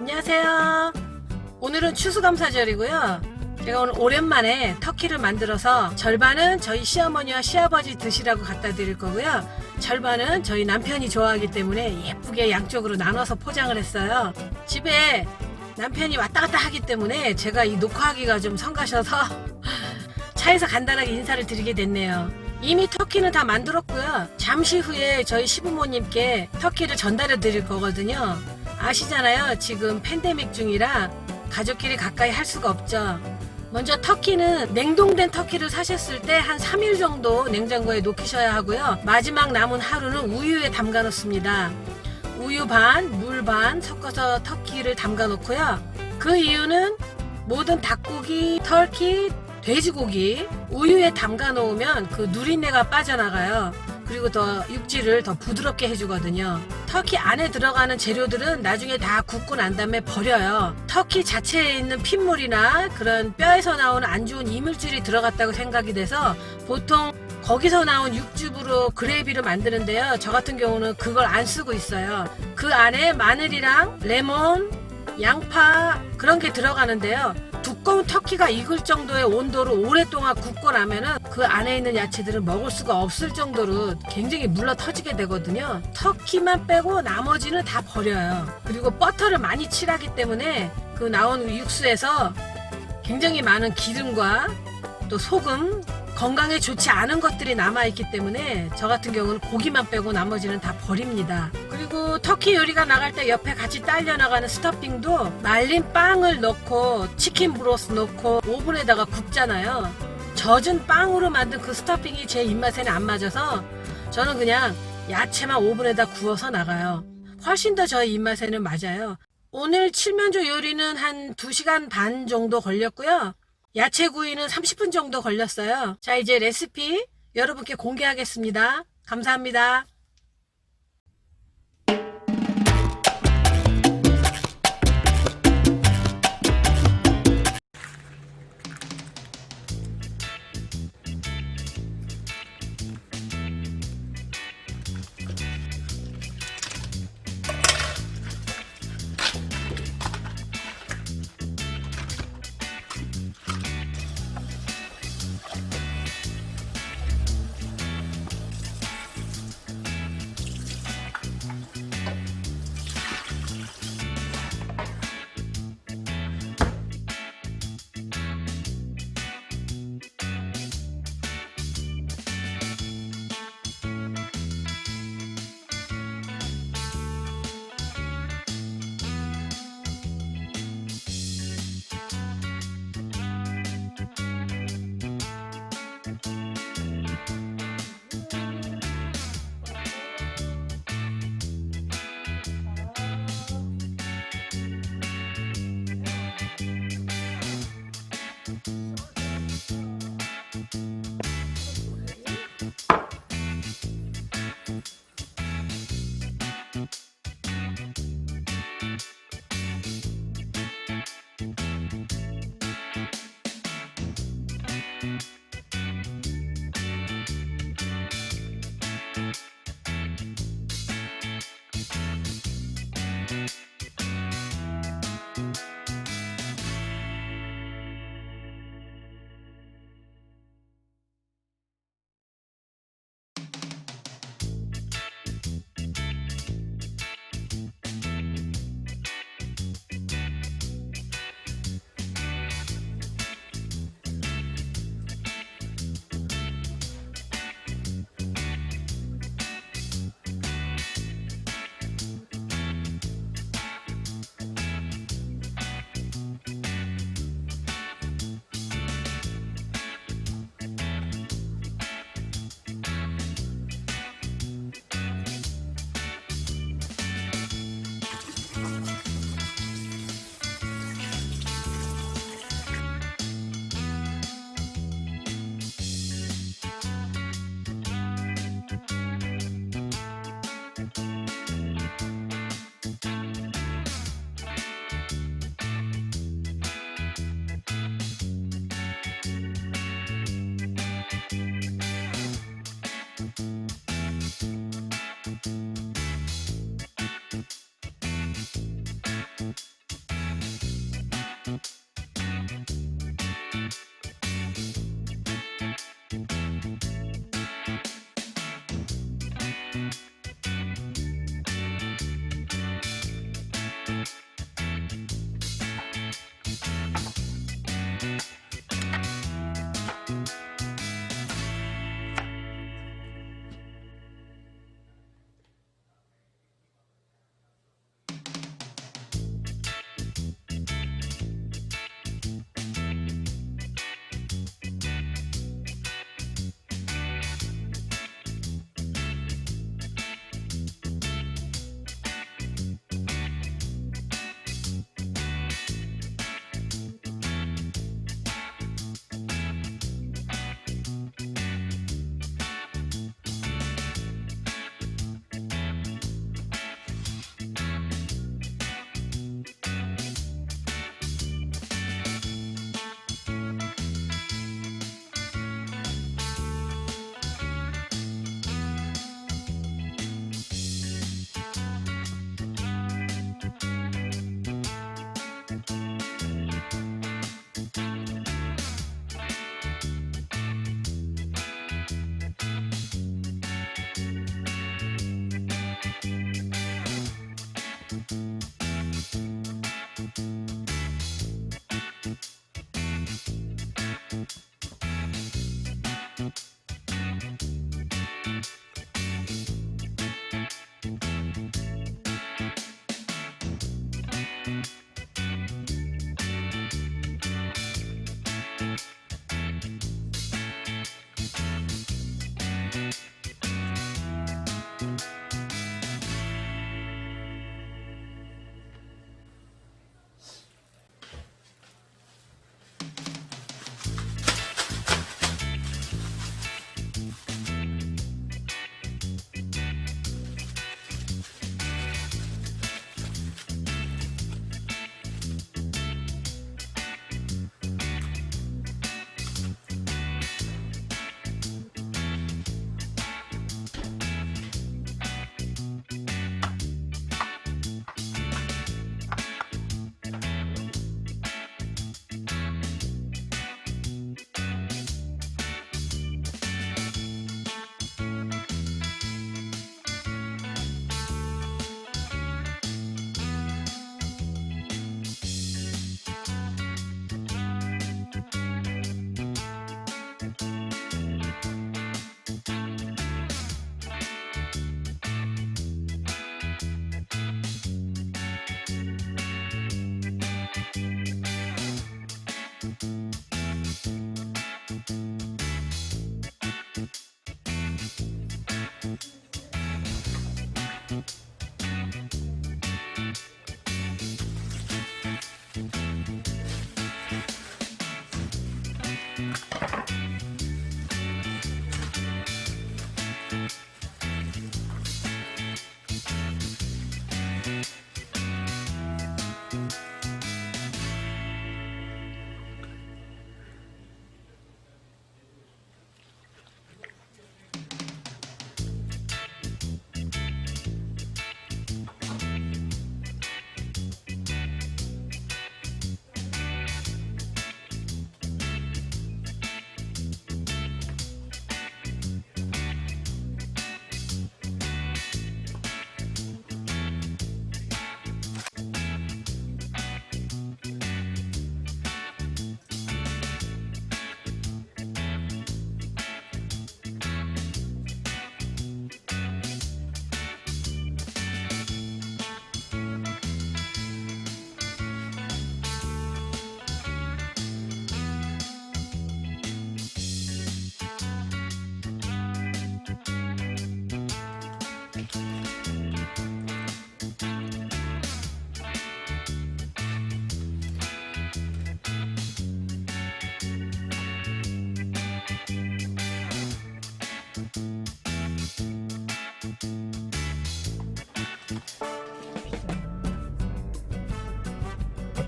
안녕하세요. 오늘은 추수감사절이고요. 제가 오늘 오랜만에 터키를 만들어서 절반은 저희 시어머니와 시아버지 드시라고 갖다 드릴 거고요. 절반은 저희 남편이 좋아하기 때문에 예쁘게 양쪽으로 나눠서 포장을 했어요. 집에 남편이 왔다 갔다 하기 때문에 제가 이 녹화하기가 좀 성가셔서 차에서 간단하게 인사를 드리게 됐네요. 이미 터키는 다 만들었고요. 잠시 후에 저희 시부모님께 터키를 전달해 드릴 거거든요. 아시잖아요. 지금 팬데믹 중이라 가족끼리 가까이 할 수가 없죠. 먼저 터키는 냉동된 터키를 사셨을 때 한 3일 정도 냉장고에 놓으셔야 하고요. 마지막 남은 하루는 우유에 담가 놓습니다. 우유 반, 물 반 섞어서 터키를 담가 놓고요. 그 이유는 모든 닭고기, 터키, 돼지고기 우유에 담가 놓으면 그 누린내가 빠져나가요. 그리고 더 육질을 더 부드럽게 해주거든요. 터키 안에 들어가는 재료들은 나중에 다 굽고 난 다음에 버려요. 터키 자체에 있는 핏물이나 그런 뼈에서 나오는 안 좋은 이물질이 들어갔다고 생각이 돼서 보통 거기서 나온 육즙으로 그레이비를 만드는데요. 저 같은 경우는 그걸 안 쓰고 있어요. 그 안에 마늘이랑 레몬, 양파 그런 게 들어가는데요. 두꺼운 터키가 익을 정도의 온도로 오랫동안 굽고 나면은 그 안에 있는 야채들을 먹을 수가 없을 정도로 굉장히 물러 터지게 되거든요. 터키만 빼고 나머지는 다 버려요. 그리고 버터를 많이 칠하기 때문에 그 나온 육수에서 굉장히 많은 기름과 또 소금, 건강에 좋지 않은 것들이 남아있기 때문에 저 같은 경우는 고기만 빼고 나머지는 다 버립니다. 그리고 터키 요리가 나갈 때 옆에 같이 딸려 나가는 스토핑도 말린 빵을 넣고 치킨 브로스 넣고 오븐에다가 굽잖아요. 젖은 빵으로 만든 그 스토핑이 제 입맛에는 안 맞아서 저는 그냥 야채만 오븐에다 구워서 나가요. 훨씬 더 저희 입맛에는 맞아요. 오늘 칠면조 요리는 한 2시간 반 정도 걸렸고요. 야채 구이는 30분 정도 걸렸어요. 자, 이제 레시피 여러분께 공개하겠습니다. 감사합니다.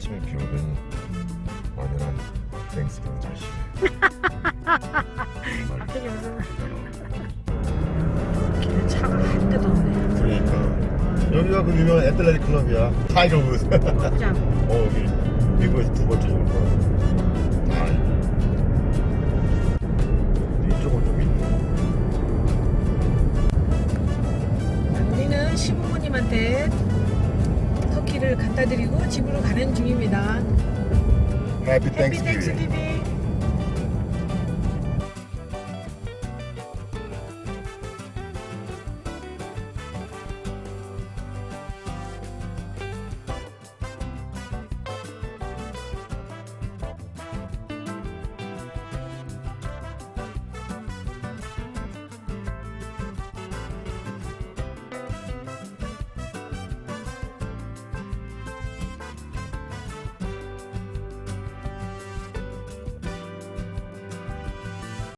아침에 비 오더니 완연한 땡스기빙 날씨네. 정말 갑자기 무슨 대단하다. 길에 차가 한 대도 없네. 그러니까 여기가 그 유명한 애틀레틱 클럽이야. 타이거 우즈. 맞아. 여기 미국에서 두 번째 정도. 아, 이쪽은 좀 있네. 우리는 시부모님한테 터키를 갖다 드리고 집으로 가는 중입니다. 해피 해피 땡스기빙. 땡스기빙.